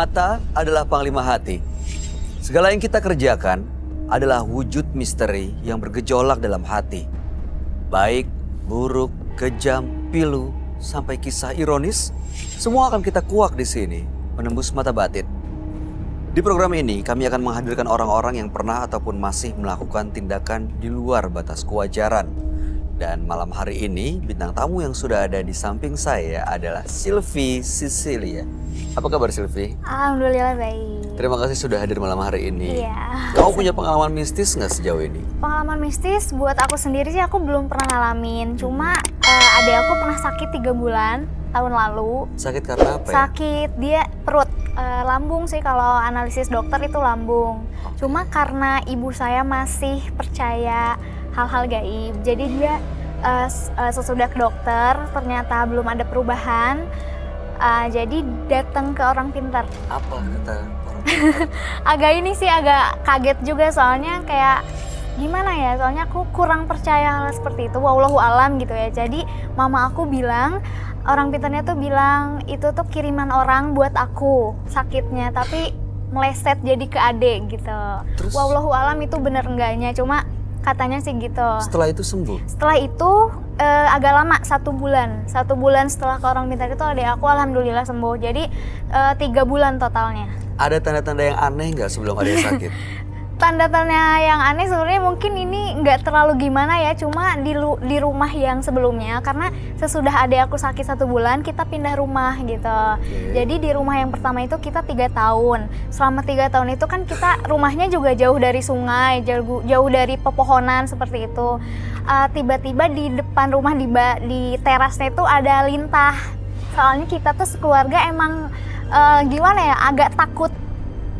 Mata adalah panglima hati. Segala yang kita kerjakan adalah wujud misteri yang bergejolak dalam hati. Baik, buruk, kejam, pilu, sampai kisah ironis, semua akan kita kuak di sini, menembus mata batin. Di program ini, kami akan menghadirkan orang-orang yang pernah ataupun masih melakukan tindakan di luar batas kewajaran. Dan malam hari ini, bintang tamu yang sudah ada di samping saya adalah Sylvie Cecilia. Apa kabar Sylvie? Alhamdulillah baik. Terima kasih sudah hadir malam hari ini. Iya. Kamu punya pengalaman mistis nggak sejauh ini? Pengalaman mistis buat aku sendiri sih aku belum pernah ngalamin. Cuma adik aku pernah sakit 3 bulan tahun lalu. Sakit karena apa ya? Sakit dia perut, lambung sih kalau analisis dokter itu lambung. Cuma karena ibu saya masih percaya hal-hal gaib, jadi dia sesudah ke dokter ternyata belum ada perubahan, jadi datang ke orang pintar. Apa kata orang pintar? Agak ini sih agak kaget juga soalnya kayak gimana ya, soalnya aku kurang percaya hal seperti itu, wallahu alam gitu ya. Jadi mama aku bilang, orang pintarnya tuh bilang itu tuh kiriman orang buat aku sakitnya, tapi meleset jadi ke adik gitu. Terus? Wallahu alam itu bener enggaknya, cuma katanya sih gitu. Setelah itu sembuh? Setelah itu agak lama, 1 bulan. 1 bulan setelah ke orang pintar itu adik aku alhamdulillah sembuh. Jadi 3 bulan totalnya. Ada tanda-tanda yang aneh nggak sebelum ada yang sakit? Tanda-tanda yang aneh sebenarnya mungkin ini nggak terlalu gimana ya, cuma di rumah yang sebelumnya, karena sesudah adik aku sakit 1 bulan kita pindah rumah gitu. Jadi di rumah yang pertama itu kita 3 tahun. Selama 3 tahun itu kan kita rumahnya juga jauh dari sungai, jauh dari pepohonan seperti itu. Tiba-tiba di depan rumah di terasnya itu ada lintah. Soalnya kita tuh sekeluarga emang gimana ya, agak takut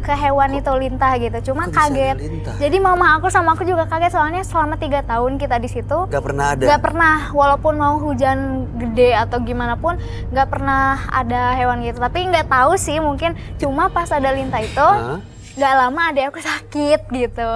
ke hewan itu lintah gitu, cuma kaget. Jadi mama aku sama aku juga kaget soalnya selama 3 tahun kita di situ Gak pernah ada? Gak pernah, walaupun mau hujan gede atau gimana pun gak pernah ada hewan gitu. Tapi nggak tahu sih, mungkin cuma pas ada lintah itu gak lama adik aku sakit gitu.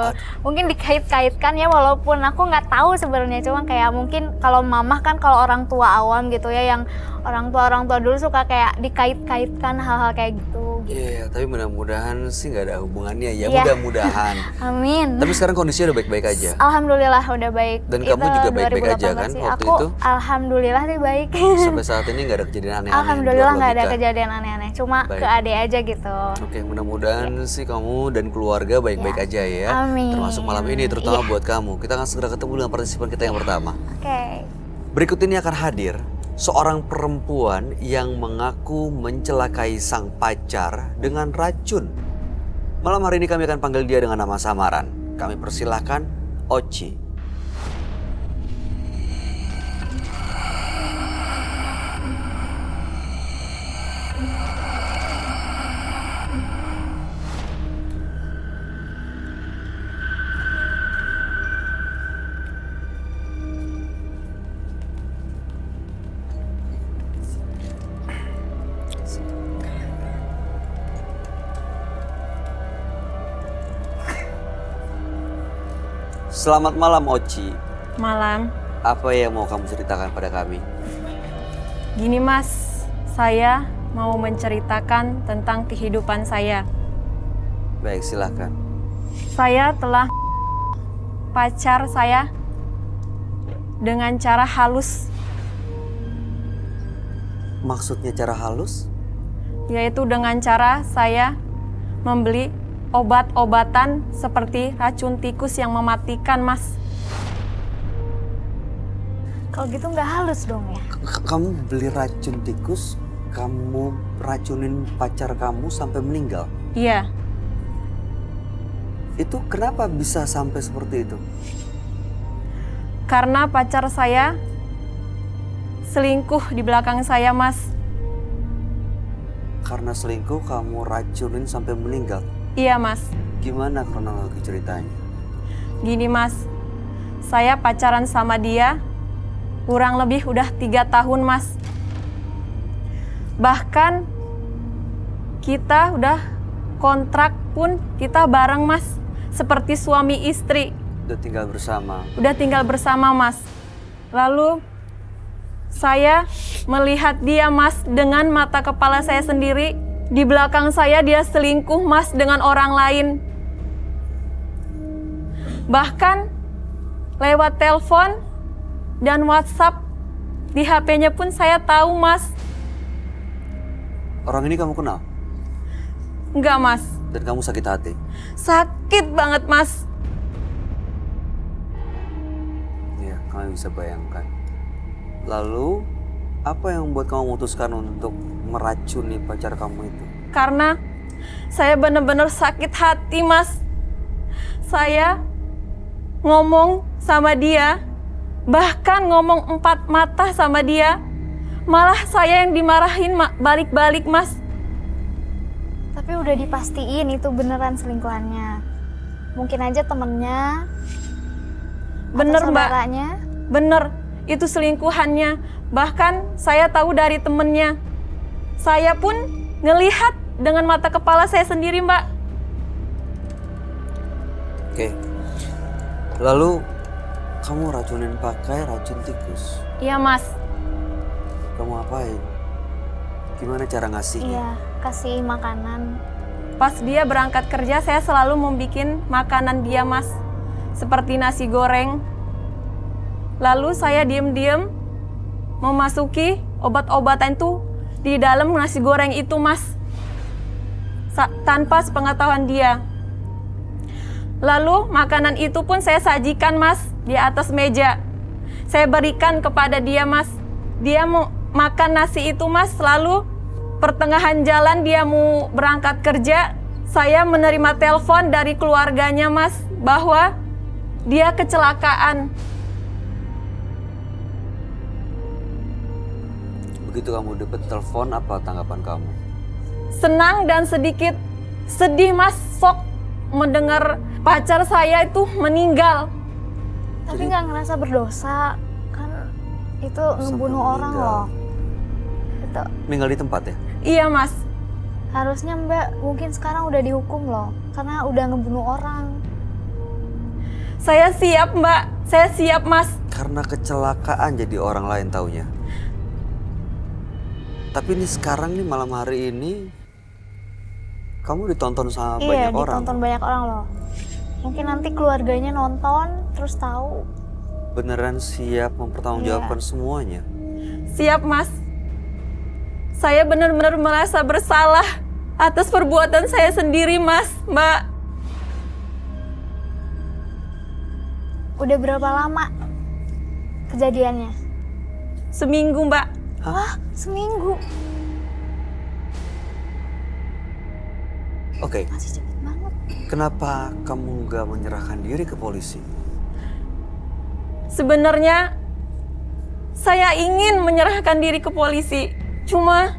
Mungkin dikait-kaitkan ya, walaupun aku nggak tahu sebenarnya, cuma kayak mungkin kalau mamah kan kalau orang tua awam gitu ya, yang orang tua dulu suka kayak dikait-kaitkan hal-hal kayak gitu. Iya, tapi mudah-mudahan sih nggak ada hubungannya ya, Iya. mudah-mudahan. Amin. Tapi sekarang kondisinya udah baik-baik aja? Alhamdulillah udah baik. Dan kamu juga baik-baik aja kan sih. waktu aku, itu? Alhamdulillah sih baik. Sampai saat ini nggak ada kejadian aneh-aneh? Alhamdulillah di luar nggak ada logika? kejadian aneh-aneh, cuma Baik. ke adik aja gitu. Oke, mudah-mudahan sih kamu dan keluarga baik-baik aja ya. Amin. Termasuk malam ini, terutama buat kamu. Kita akan segera ketemu dengan partisipan kita yang pertama. Oke. Berikut ini akan hadir seorang perempuan yang mengaku mencelakai sang pacar dengan racun. Malam hari ini kami akan panggil dia dengan nama samaran. Kami persilahkan Oci. Selamat malam Oci. Malam. Apa yang mau kamu ceritakan pada kami? Gini Mas, saya mau menceritakan tentang kehidupan saya. Baik, silahkan. Saya telah pacar saya dengan cara halus, Maksudnya cara halus? yaitu dengan cara saya membeli obat-obatan seperti racun tikus yang mematikan, Mas. Kalau gitu nggak halus dong ya? Kamu beli racun tikus, kamu racunin pacar kamu sampai meninggal? Iya, Itu kenapa bisa sampai seperti itu? karena pacar saya selingkuh di belakang saya, Mas. Karena selingkuh kamu racunin sampai meninggal? Iya, Mas. Gimana kronologi ceritanya? Gini, Mas. Saya pacaran sama dia kurang lebih udah 3 tahun, Mas. Bahkan kita udah kontrak pun kita bareng, Mas. Seperti suami istri. Udah tinggal bersama? Udah tinggal bersama, Mas. Lalu saya melihat dia, Mas, dengan mata kepala saya sendiri Di belakang saya dia selingkuh Mas dengan orang lain. Bahkan lewat telepon dan WhatsApp di HP-nya pun saya tahu Mas. Orang ini kamu kenal? Enggak Mas. Dan kamu sakit hati? Sakit banget Mas. Iya, kamu bisa bayangkan. Lalu, apa yang membuat kamu memutuskan untuk meracuni pacar kamu itu? Karena saya benar-benar sakit hati Mas. Saya ngomong sama dia, bahkan ngomong 4 mata sama dia, malah saya yang dimarahin balik-balik Mas. Tapi udah dipastiin itu beneran selingkuhannya. Mungkin aja temennya, Bener atau Mbak, saudaranya. bener itu selingkuhannya. Bahkan saya tahu dari temennya. Saya pun ngelihat dengan mata kepala saya sendiri Mbak. Oke. Lalu, kamu racunin pakai racun tikus. Iya Mas. Kamu apain? Gimana cara ngasihnya? Iya, kasih makanan. Pas dia berangkat kerja saya selalu membuat makanan dia Mas. Seperti nasi goreng. Lalu saya diem-diem memasuki obat-obatan itu di dalam nasi goreng itu Mas. Tanpa sepengetahuan dia. Lalu makanan itu pun saya sajikan Mas di atas meja. Saya berikan kepada dia Mas. Dia mau makan nasi itu Mas, lalu pertengahan jalan dia mau berangkat kerja. Saya menerima telepon dari keluarganya Mas bahwa dia kecelakaan. Begitu kamu dapat telepon, apa tanggapan kamu? Senang dan sedikit sedih Mas, sok mendengar pacar saya itu meninggal. Tapi Jadi- nggak ngerasa berdosa, kan itu ngebunuh Sampai orang meninggal. loh. Itu Meninggal di tempat ya? Iya Mas, harusnya Mbak mungkin sekarang udah dihukum loh, karena udah ngebunuh orang. saya siap Mbak, saya siap Mas. Karena kecelakaan jadi orang lain taunya. Tapi ini sekarang nih malam hari ini, kamu ditonton sama Iya, banyak orang. ditonton banyak orang loh. Mungkin nanti keluarganya nonton terus tahu. Beneran siap mempertanggungjawabkan semuanya. Siap Mas. Saya benar-benar merasa bersalah atas perbuatan saya sendiri Mas, Mbak. Udah berapa lama kejadiannya? Seminggu Mbak. Wah, seminggu. Oke, Masih cepet banget. kenapa kamu nggak menyerahkan diri ke polisi? Sebenarnya saya ingin menyerahkan diri ke polisi. Cuma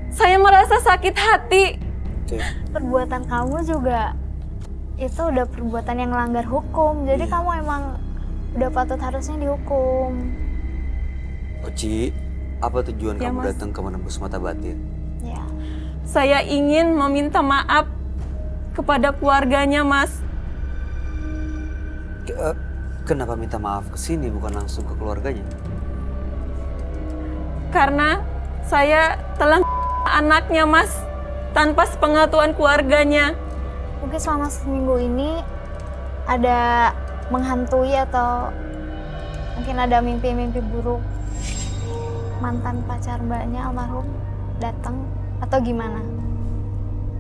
saya merasa sakit hati. Oke. Perbuatan kamu juga itu udah perbuatan yang melanggar hukum. Jadi Iya. kamu emang udah patut harusnya dihukum. Oci, apa tujuan Ya, kamu Mas. datang ke Menembus Mata Batin? Ya. Saya ingin meminta maaf kepada keluarganya, Mas. Kenapa minta maaf ke sini bukan langsung ke keluarganya? Karena saya telah anaknya, Mas, tanpa sepengetahuan keluarganya. Mungkin selama seminggu ini ada menghantui atau mungkin ada mimpi-mimpi buruk mantan pacar mbaknya almarhum datang atau gimana?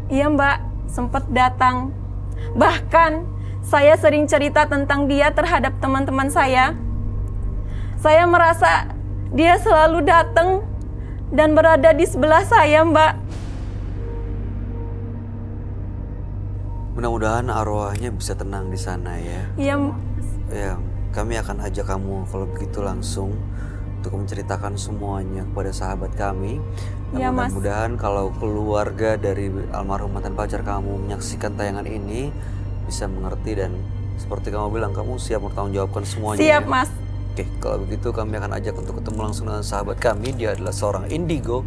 Iya, Mbak, sempat datang. Bahkan saya sering cerita tentang dia terhadap teman-teman saya. Saya merasa dia selalu datang dan berada di sebelah saya, Mbak. Mudah-mudahan arwahnya bisa tenang di sana ya. Iya, Ya, kami akan ajak kamu kalau begitu langsung untuk menceritakan semuanya kepada sahabat kami. Dan Iya, Mas. mudah-mudahan kalau keluarga dari almarhum mantan pacar kamu menyaksikan tayangan ini bisa mengerti dan seperti kamu bilang kamu siap bertanggungjawabkan semuanya. siap, ya? Mas. Oke, kalau begitu kami akan ajak untuk ketemu langsung dengan sahabat kami. Dia adalah seorang indigo.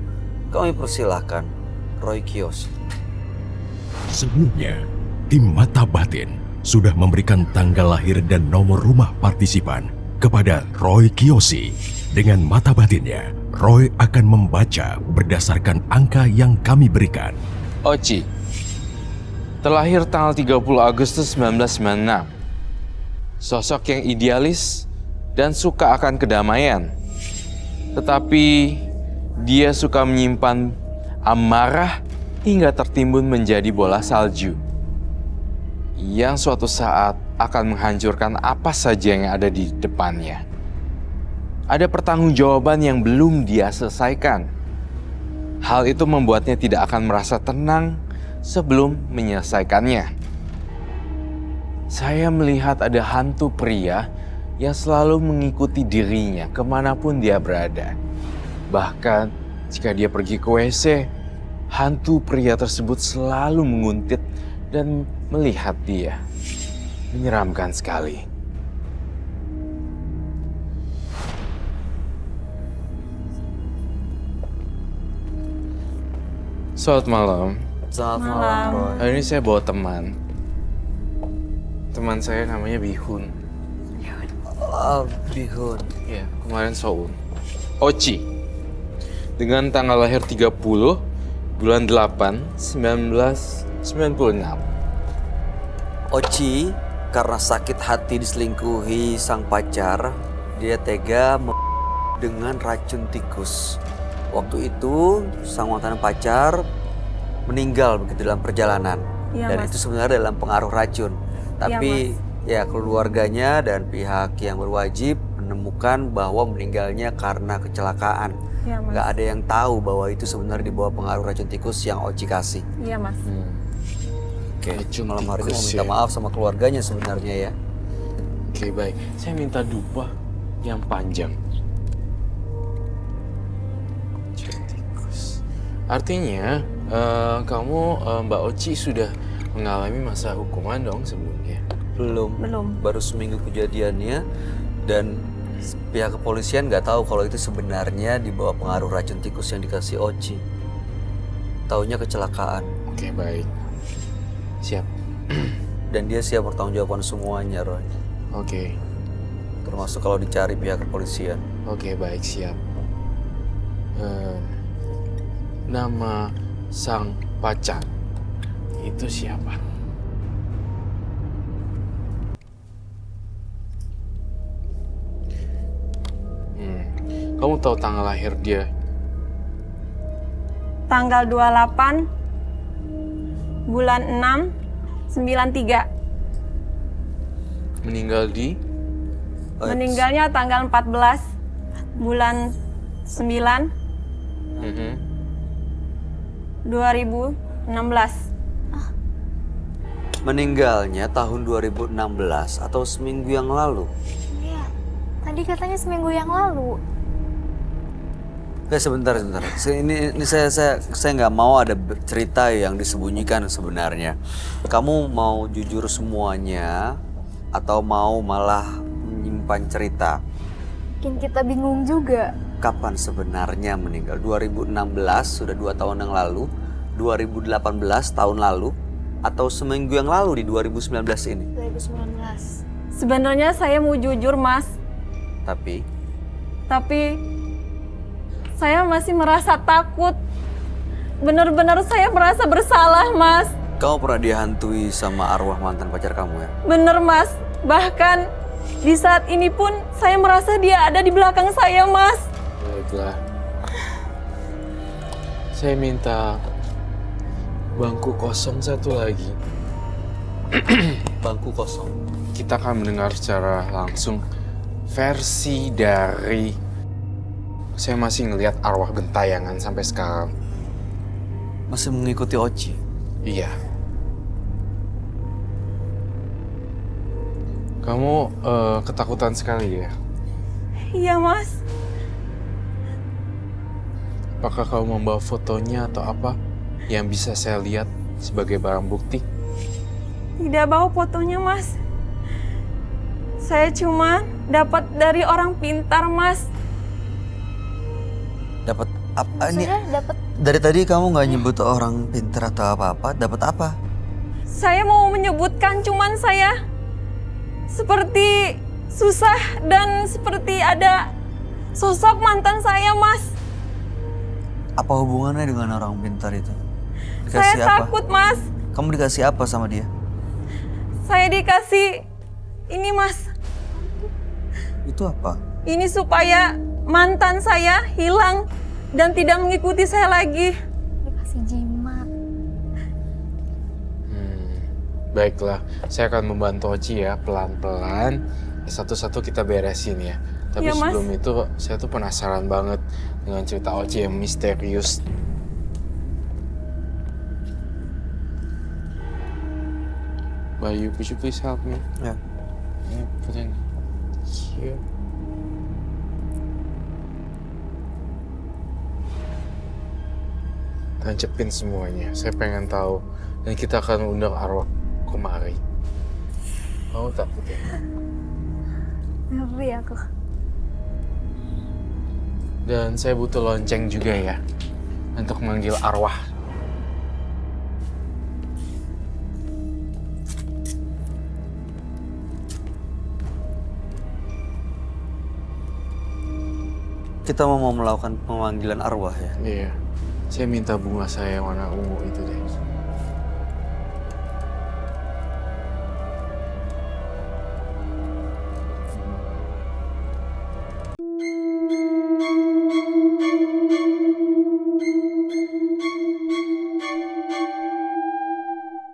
Kami persilahkan Roy Kiyoshi. Sebelumnya, tim Mata Batin sudah memberikan tanggal lahir dan nomor rumah partisipan kepada Roy Kiyoshi. Dengan mata batinnya, Roy akan membaca berdasarkan angka yang kami berikan. Oci, terlahir tanggal 30 Agustus 1996. Sosok yang idealis dan suka akan kedamaian. Tetapi dia suka menyimpan amarah hingga tertimbun menjadi bola salju yang suatu saat akan menghancurkan apa saja yang ada di depannya. Ada pertanggungjawaban yang belum dia selesaikan. Hal itu membuatnya tidak akan merasa tenang sebelum menyelesaikannya. Saya melihat ada hantu pria yang selalu mengikuti dirinya kemanapun dia berada. Bahkan jika dia pergi ke WC, hantu pria tersebut selalu menguntit dan melihat dia. Menyeramkan sekali. Selamat malam. Selamat Malam. malam, Roy. Hari ini saya bawa teman. Teman saya namanya Bihun. Bihun. Ya, kemarin Soun. Oci. Dengan tanggal lahir 30 bulan 8 1996. Oci karena sakit hati diselingkuhi sang pacar, dia tega dengan racun tikus. Waktu itu sang mantan pacar meninggal begitu dalam perjalanan. Iya, Dan Mas. itu sebenarnya dalam pengaruh racun. Tapi ya keluarganya dan pihak yang berwajib menemukan bahwa meninggalnya karena kecelakaan. Iya, Mas. Nggak ada yang tahu bahwa itu sebenarnya di bawah pengaruh racun tikus yang Oci kasih. Iya, Mas. Oke, Racun malam hari ini mau tikus, minta ya. maaf sama keluarganya sebenarnya ya. Oke, baik. Saya minta dupa yang panjang. Racun tikus. Artinya, kamu Mbak Oci sudah mengalami masa hukuman dong sebelumnya? Belum. Baru seminggu kejadiannya dan pihak kepolisian nggak tahu kalau itu sebenarnya di bawah pengaruh racun tikus yang dikasih Oci. Taunya kecelakaan Oke, baik. Siap. dan dia siap bertanggung jawaban semuanya, Roy. Oke. Termasuk kalau dicari pihak kepolisian. Oke, baik, siap. Nama sang pacar itu siapa? Kamu tahu tanggal lahir dia? Tanggal 28 bulan 6 93. Meninggal di? Meninggalnya tanggal 14 bulan 9 Mhm. 2016. Meninggalnya tahun 2016 atau seminggu yang lalu. Iya. Tadi katanya seminggu yang lalu. Sebentar. Ini saya nggak mau ada cerita yang disembunyikan sebenarnya. Kamu mau jujur semuanya atau mau malah menyimpan cerita? Bikin kita bingung juga. Kapan sebenarnya meninggal? 2016 sudah 2 tahun yang lalu, 2018 tahun lalu, atau seminggu yang lalu di 2019 ini? 2019. Sebenarnya saya mau jujur, Mas. Tapi Saya masih merasa takut. Benar-benar saya merasa bersalah, Mas. kamu pernah dihantui sama arwah mantan pacar kamu ya? Bener, Mas. Bahkan di saat ini pun saya merasa dia ada di belakang saya, Mas. Baiklah. Saya minta bangku kosong satu lagi. Bangku kosong. Kita akan mendengar secara langsung versi dari... Saya masih ngelihat arwah gentayangan sampai sekarang. Masih mengikuti Oci? Iya. Kamu ketakutan sekali ya? Iya, Mas. Apakah kamu membawa fotonya atau apa yang bisa saya lihat sebagai barang bukti? Tidak bawa fotonya, Mas. Saya cuma dapat dari orang pintar, Mas. Dapat apa ini? Maksudnya dapat Dari tadi kamu nggak nyebut orang pintar atau apa-apa. Dapat apa? Saya mau menyebutkan, cuman saya seperti susah dan seperti ada sosok mantan saya, Mas. Apa hubungannya dengan orang pintar itu? Saya Dikasih apa? takut, Mas. Kamu dikasih apa sama dia? Saya dikasih ini, Mas. Itu apa? Ini supaya mantan saya hilang dan tidak mengikuti saya lagi. Dikasih jimat. Baiklah, saya akan membantu Oci ya, pelan-pelan. Satu-satu kita beresin ya. Tapi Iya, Mas. sebelum itu, saya tuh penasaran banget dengan cerita Oci yang misterius. Bayu, could you please help me? Ya. Yeah, put in here. Tancepin semuanya. Saya pengen tahu. Dan kita akan undang arwah kemari. Mau takut ya? Ngeri aku. Dan saya butuh lonceng juga ya. Untuk manggil arwah. Kita mau melakukan pemanggilan arwah ya. Iya. Saya minta bunga saya yang warna ungu itu deh.